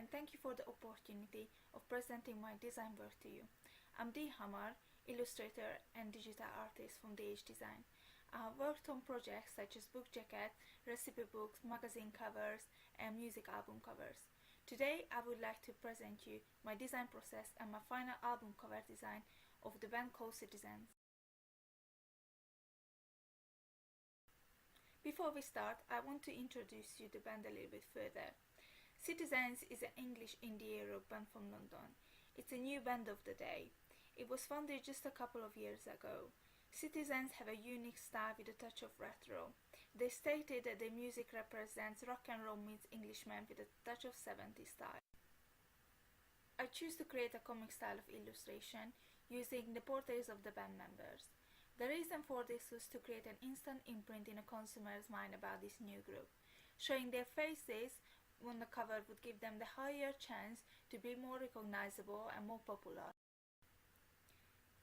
and thank you for the opportunity of presenting my design work to you. I'm Dee Hamar, illustrator and digital artist from DH Design. I have worked on projects such as book jackets, recipe books, magazine covers, and music album covers. Today, I would like to present you my design process and my final album cover design of the band called Citizens. Before we start, I want to introduce you the band a little bit further. Citizens is an English indie rock band from London. It's a new band of the day. It was founded just a couple of years ago. Citizens have a unique style with a touch of retro. They stated that their music represents rock and roll meets Englishman with a touch of 70s style. I choose to create a comic style of illustration using the portraits of the band members. The reason for this was to create an instant imprint in a consumer's mind about this new group. Showing their faces on the cover would give them the higher chance to be more recognizable and more popular.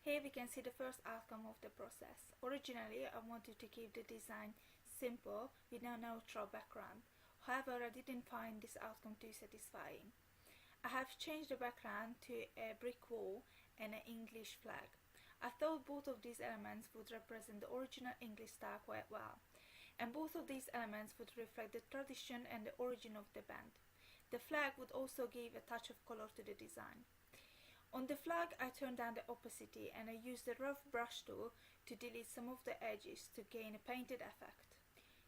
Here we can see the first outcome of the process. Originally, I wanted to keep the design simple with a neutral background. However, I didn't find this outcome too satisfying. I have changed the background to a brick wall and an English flag. I thought both of these elements would represent the original English style quite well, and both of these elements would reflect the tradition and the origin of the band. The flag would also give a touch of color to the design. On the flag, I turned down the opacity and I used the rough brush tool to delete some of the edges to gain a painted effect.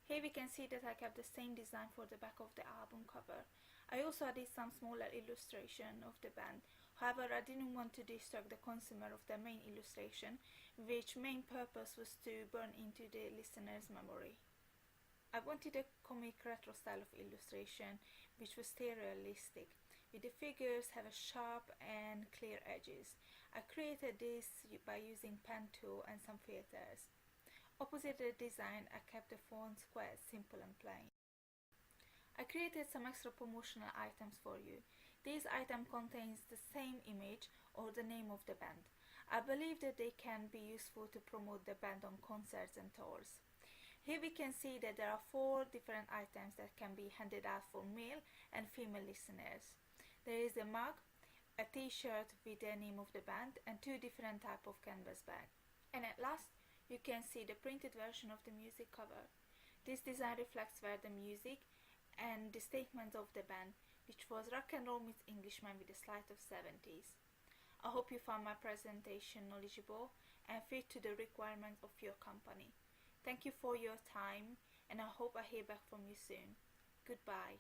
Here we can see that I kept the same design for the back of the album cover. I also added some smaller illustration of the band. However, I didn't want to distract the consumer of the main illustration, which main purpose was to burn into the listener's memory. I wanted a comic retro style of illustration, which was still realistic, with the figures have a sharp and clear edges. I created this by using pen tool and some filters. Opposite the design, I kept the fonts quite simple and plain. I created some extra promotional items for you. This item contains the same image or the name of the band. I believe that they can be useful to promote the band on concerts and tours. Here we can see that there are 4 different items that can be handed out for male and female listeners. There is a mug, a t-shirt with the name of the band, and 2 different types of canvas bag. And at last, you can see the printed version of the music cover. This design reflects where the music and the statements of the band, which was rock and roll meets Englishman with a slight of 70s. I hope you found my presentation knowledgeable and fit to the requirements of your company. Thank you for your time, and I hope I hear back from you soon. Goodbye.